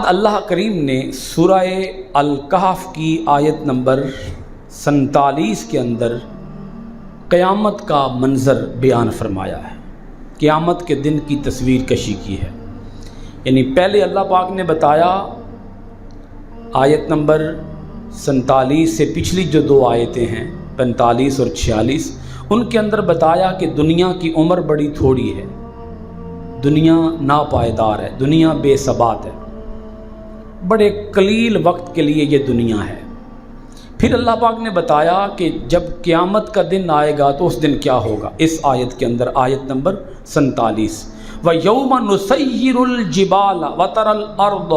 اللہ کریم نے سورہ الکہف کی آیت نمبر 47 کے اندر قیامت کا منظر بیان فرمایا ہے، قیامت کے دن کی تصویر کشی کی ہے۔ یعنی پہلے اللہ پاک نے بتایا آیت نمبر 47 سے پچھلی جو دو آیتیں ہیں 45 اور 46، ان کے اندر بتایا کہ دنیا کی عمر بڑی تھوڑی ہے، دنیا ناپائیدار ہے، دنیا بے ثبات ہے، بڑے قلیل وقت کے لیے یہ دنیا ہے۔ پھر اللہ پاک نے بتایا کہ جب قیامت کا دن آئے گا تو اس دن کیا ہوگا، اس آیت کے اندر آیت نمبر 47، وَيَوْمَ نُسَيِّرُ الْجِبَالَ وَتَرَى الْأَرْضَ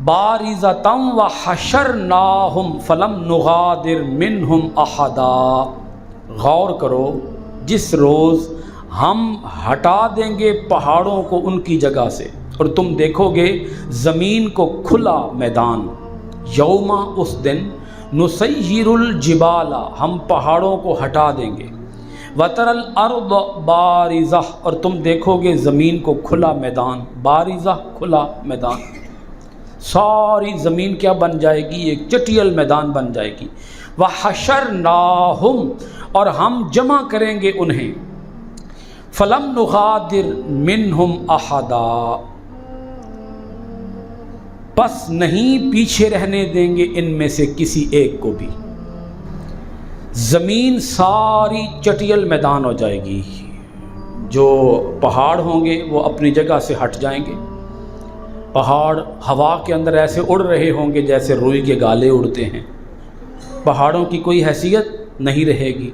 بَارِزَةً وَحَشَرْنَاهُمْ فَلَمْ نُغَادِرْ مِنْهُمْ أَحَدًا۔ غور کرو، جس روز ہم ہٹا دیں گے پہاڑوں کو ان کی جگہ سے اور تم دیکھو گے زمین کو کھلا میدان، یوم اس دن، نسیر الجبال ہم پہاڑوں کو ہٹا دیں گے، وتر الارض بارزہ اور تم دیکھو گے زمین کو کھلا میدان، بارزہ کھلا میدان، ساری زمین کیا بن جائے گی، ایک چٹیل میدان بن جائے گی، وحشرناہم اور ہم جمع کریں گے انہیں، فلم نغادر منہم احدا پس نہیں پیچھے رہنے دیں گے ان میں سے کسی ایک کو بھی۔ زمین ساری چٹیل میدان ہو جائے گی، جو پہاڑ ہوں گے وہ اپنی جگہ سے ہٹ جائیں گے، پہاڑ ہوا کے اندر ایسے اڑ رہے ہوں گے جیسے روئی کے گالے اڑتے ہیں، پہاڑوں کی کوئی حیثیت نہیں رہے گی،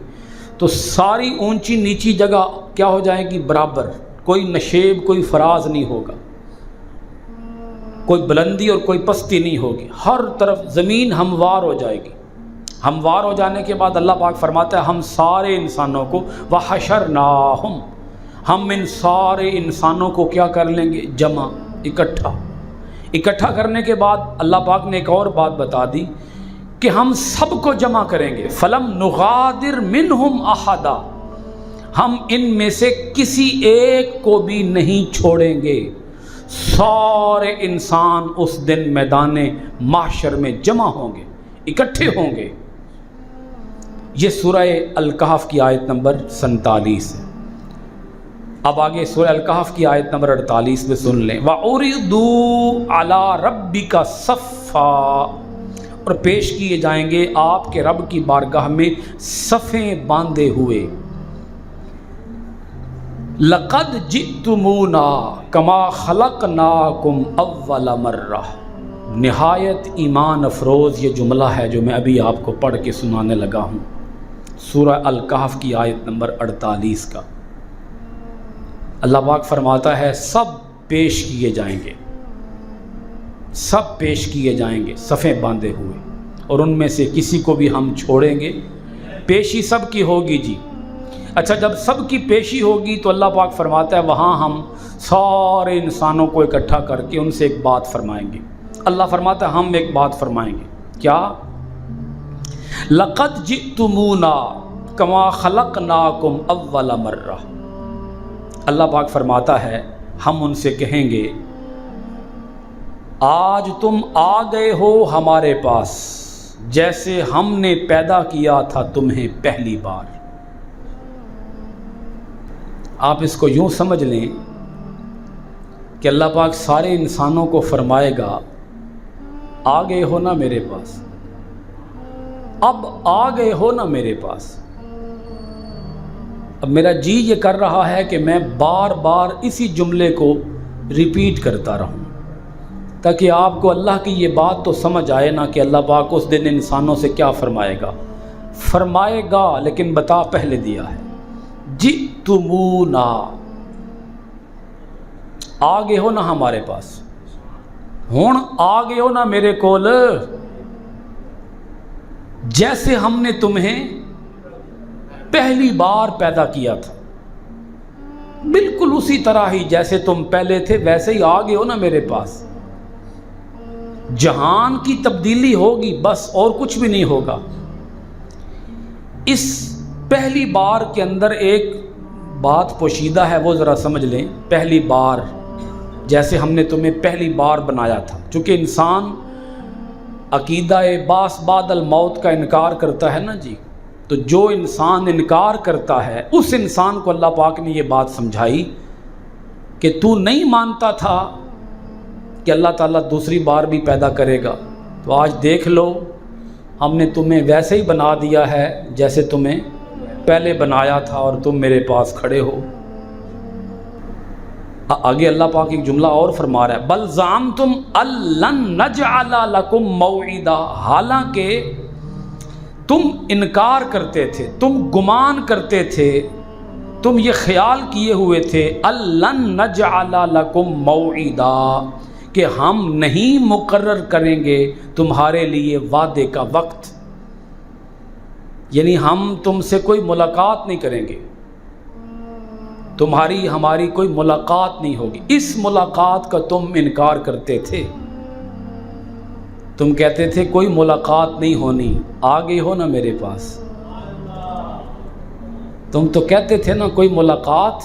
تو ساری اونچی نیچی جگہ کیا ہو جائے گی، برابر، کوئی نشیب کوئی فراز نہیں ہوگا، کوئی بلندی اور کوئی پستی نہیں ہوگی، ہر طرف زمین ہموار ہو جائے گی۔ ہموار ہو جانے کے بعد اللہ پاک فرماتا ہے ہم سارے انسانوں کو وحشرناہم ہم ان سارے انسانوں کو کیا کر لیں گے، جمع، اکٹھا کرنے کے بعد اللہ پاک نے ایک اور بات بتا دی کہ ہم سب کو جمع کریں گے، فلم نغادر منہم احدا ہم ان میں سے کسی ایک کو بھی نہیں چھوڑیں گے، سارے انسان اس دن میدان محشر میں جمع ہوں گے، اکٹھے ہوں گے۔ یہ سورہ الکہف کی آیت نمبر 47 ہے۔ اب آگے سورہ الکہف کی آیت نمبر 48 میں سن لیں، وَعُرِضُوا عَلَىٰ رَبِّكَ صَفًّا اور پیش کیے جائیں گے آپ کے رب کی بارگاہ میں صفیں باندھے ہوئے، لَقَدْ جِئْتُمُونَا كَمَا خَلَقْنَاكُمْ أَوَّلَ مَرَّةٍ نہایت ایمان افروز یہ جملہ ہے جو میں ابھی آپ کو پڑھ کے سنانے لگا ہوں، سورہ الکہف کی آیت نمبر 48 کا۔ اللہ پاک فرماتا ہے سب پیش کیے جائیں گے، سب پیش کیے جائیں گے صفیں باندھے ہوئے، اور ان میں سے کسی کو بھی ہم چھوڑیں گے، پیشی سب کی ہوگی جی۔ اچھا، جب سب کی پیشی ہوگی تو اللہ پاک فرماتا ہے وہاں ہم سارے انسانوں کو اکٹھا کر کے ان سے ایک بات فرمائیں گے۔ اللہ فرماتا ہے ہم ایک بات فرمائیں گے، کیا؟ لَقَدْ جِئْتُمُونَا كَمَا خَلَقْنَاكُمْ أَوَّلَ مَرَّةٍ اللہ پاک فرماتا ہے ہم ان سے کہیں گے آج تم آ گئے ہو ہمارے پاس جیسے ہم نے پیدا کیا تھا تمہیں پہلی بار۔ آپ اس کو یوں سمجھ لیں کہ اللہ پاک سارے انسانوں کو فرمائے گا آ گئے ہو نا میرے پاس، اب آ گئے ہو نا میرے پاس۔ اب میرا جی یہ کر رہا ہے کہ میں بار بار اسی جملے کو ریپیٹ کرتا رہوں تاکہ آپ کو اللہ کی یہ بات تو سمجھ آئے نا کہ اللہ پاک اس دن انسانوں سے کیا فرمائے گا، لیکن بتا پہلے دیا ہے جئتمونا آ گئے ہو نا ہمارے پاس، ہن آ گئے ہو نا میرے کول جیسے ہم نے تمہیں پہلی بار پیدا کیا تھا، بالکل اسی طرح ہی جیسے تم پہلے تھے ویسے ہی آ گئے ہو نا میرے پاس۔ جہان کی تبدیلی ہوگی بس، اور کچھ بھی نہیں ہوگا۔ اس پہلی بار کے اندر ایک بات پوشیدہ ہے، وہ ذرا سمجھ لیں۔ پہلی بار جیسے ہم نے تمہیں پہلی بار بنایا تھا۔ چونکہ انسان عقیدہ باس بعد الموت کا انکار کرتا ہے نا جی، تو جو انسان انکار کرتا ہے اس انسان کو اللہ پاک نے یہ بات سمجھائی کہ تو نہیں مانتا تھا کہ اللہ تعالیٰ دوسری بار بھی پیدا کرے گا، تو آج دیکھ لو ہم نے تمہیں ویسے ہی بنا دیا ہے جیسے تمہیں پہلے بنایا تھا، اور تم میرے پاس کھڑے ہو۔ آگے اللہ پاک ایک جملہ اور فرما رہا ہے، بل زعمتم ان نجعل لکم موعدا، حالانکہ تم انکار کرتے تھے، تم گمان کرتے تھے، تم یہ خیال کیے ہوئے تھے ان نجعل لکم موعدا، کہ ہم نہیں مقرر کریں گے تمہارے لیے وعدے کا وقت، یعنی ہم تم سے کوئی ملاقات نہیں کریں گے، تمہاری ہماری کوئی ملاقات نہیں ہوگی۔ اس ملاقات کا تم انکار کرتے تھے، تم کہتے تھے کوئی ملاقات نہیں ہونی، آ گئے ہو نا میرے پاس۔ تم تو کہتے تھے نا کوئی ملاقات،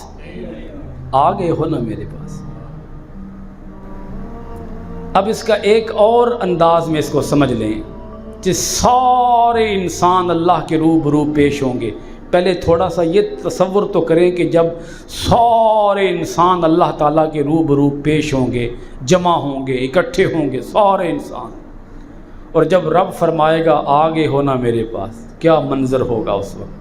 آ گئے ہو نا میرے پاس۔ اب اس کا ایک اور انداز میں اس کو سمجھ لیں کہ سارے انسان اللہ کے روبرو پیش ہوں گے۔ پہلے تھوڑا سا یہ تصور تو کریں کہ جب سارے انسان اللہ تعالیٰ کے روبرو پیش ہوں گے، جمع ہوں گے، اکٹھے ہوں گے سارے انسان، اور جب رب فرمائے گا آگے ہونا میرے پاس، کیا منظر ہوگا اس وقت۔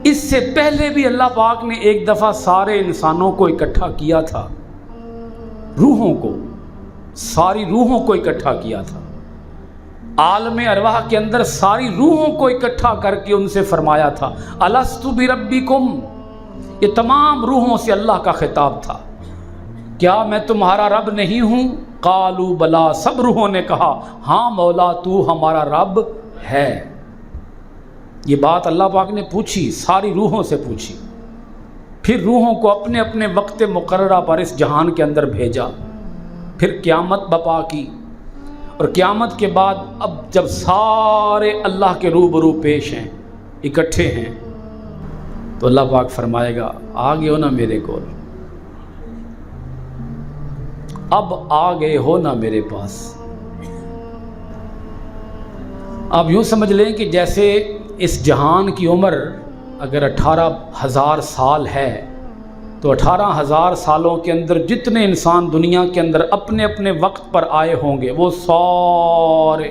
اس سے پہلے بھی اللہ پاک نے ایک دفعہ سارے انسانوں کو اکٹھا کیا تھا، روحوں کو، ساری روحوں کو اکٹھا کیا تھا، عالم ارواح کے اندر ساری روحوں کو اکٹھا کر کے ان سے فرمایا تھا الست بربکم، یہ تمام روحوں سے اللہ کا خطاب تھا، کیا میں تمہارا رب نہیں ہوں؟ قالوا بلا، سب روحوں نے کہا ہاں مولا تو ہمارا رب ہے۔ یہ بات اللہ پاک نے پوچھی، ساری روحوں سے پوچھی، پھر روحوں کو اپنے اپنے وقت مقررہ پر اس جہان کے اندر بھیجا، پھر قیامت بپا کی، اور قیامت کے بعد اب جب سارے اللہ کے روبرو پیش ہیں، اکٹھے ہیں، تو اللہ پاک فرمائے گا آ گئے ہو نا میرے کول، اب آ گئے ہو نا میرے پاس۔ آپ یوں سمجھ لیں کہ جیسے اس جہان کی عمر اگر 18,000 سال ہے، تو 18,000 سالوں کے اندر جتنے انسان دنیا کے اندر اپنے اپنے وقت پر آئے ہوں گے، وہ سارے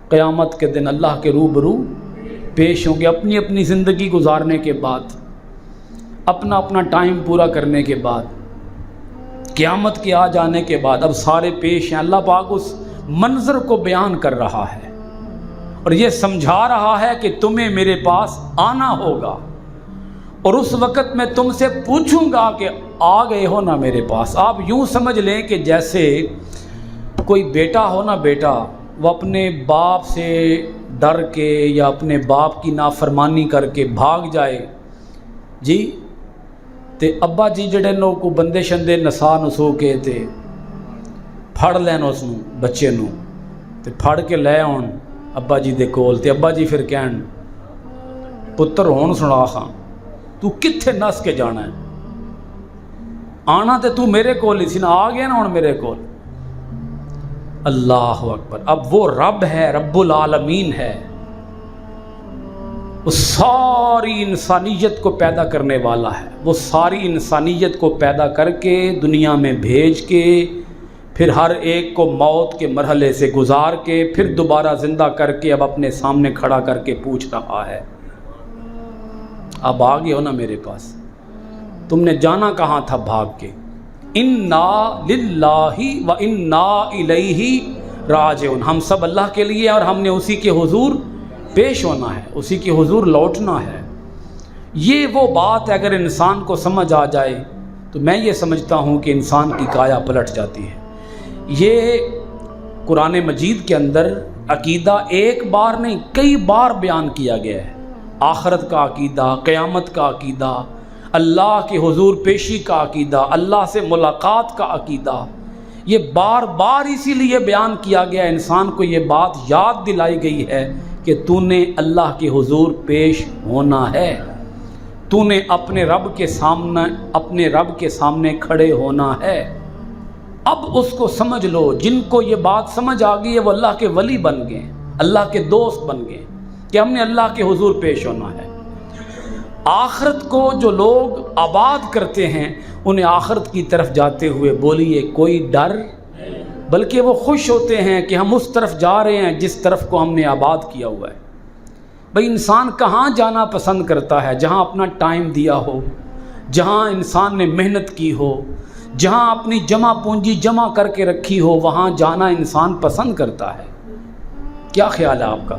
قیامت کے دن اللہ کے روبرو پیش ہوں گے، اپنی اپنی زندگی گزارنے کے بعد، اپنا اپنا ٹائم پورا کرنے کے بعد، قیامت کے آ جانے کے بعد اب سارے پیش ہیں۔ اللہ پاک اس منظر کو بیان کر رہا ہے اور یہ سمجھا رہا ہے کہ تمہیں میرے پاس آنا ہوگا، اور اس وقت میں تم سے پوچھوں گا کہ آ گئے ہو نا میرے پاس۔ آپ یوں سمجھ لیں کہ جیسے کوئی بیٹا ہو نا، بیٹا وہ اپنے باپ سے ڈر کے یا اپنے باپ کی نافرمانی کر کے بھاگ جائے جی، تے ابا جی جڑے نو کو بندے شندے نسا نسو کے تے پھڑ لین اس نو، بچے نو تے پھڑ کے لے آن ابا جی دے کول، تے ابا جی پھر کہن پتر ہون سنا خاں تو کتھے نس کے جانا ہے، آنا تے تو میرے کول ہی سی نا، آ گیا نا ہن میرے کول۔ اللہ اکبر، اب وہ رب ہے، رب العالمین ہے، وہ ساری انسانیت کو پیدا کرنے والا ہے، وہ ساری انسانیت کو پیدا کر کے دنیا میں بھیج کے پھر ہر ایک کو موت کے مرحلے سے گزار کے پھر دوبارہ زندہ کر کے اب اپنے سامنے کھڑا کر کے پوچھ رہا ہے اب آ گئے ہو نا میرے پاس، تم نے جانا کہاں تھا بھاگ کے؟ انا للہ و انا الیہ راجعون، ہم سب اللہ کے لیے اور ہم نے اسی کے حضور پیش ہونا ہے، اسی کے حضور لوٹنا ہے۔ یہ وہ بات ہے، اگر انسان کو سمجھ آ جائے تو میں یہ سمجھتا ہوں کہ انسان کی کایا پلٹ جاتی ہے۔ یہ قرآن مجید کے اندر عقیدہ ایک بار نہیں کئی بار بیان کیا گیا ہے، آخرت کا عقیدہ، قیامت کا عقیدہ، اللہ کے حضور پیشی کا عقیدہ، اللہ سے ملاقات کا عقیدہ، یہ بار بار اسی لیے بیان کیا گیا، انسان کو یہ بات یاد دلائی گئی ہے کہ تو نے اللہ کے حضور پیش ہونا ہے، تو نے اپنے رب کے سامنے کھڑے ہونا ہے۔ اب اس کو سمجھ لو، جن کو یہ بات سمجھ آ گئی ہے وہ اللہ کے ولی بن گئے، اللہ کے دوست بن گئے کہ ہم نے اللہ کے حضور پیش ہونا ہے۔ آخرت کو جو لوگ آباد کرتے ہیں انہیں آخرت کی طرف جاتے ہوئے بولیے کوئی ڈر، بلکہ وہ خوش ہوتے ہیں کہ ہم اس طرف جا رہے ہیں جس طرف کو ہم نے آباد کیا ہوا ہے۔ بھئی انسان کہاں جانا پسند کرتا ہے؟ جہاں اپنا ٹائم دیا ہو، جہاں انسان نے محنت کی ہو، جہاں اپنی جمع پونجی جمع کر کے رکھی ہو، وہاں جانا انسان پسند کرتا ہے۔ کیا خیال ہے آپ کا؟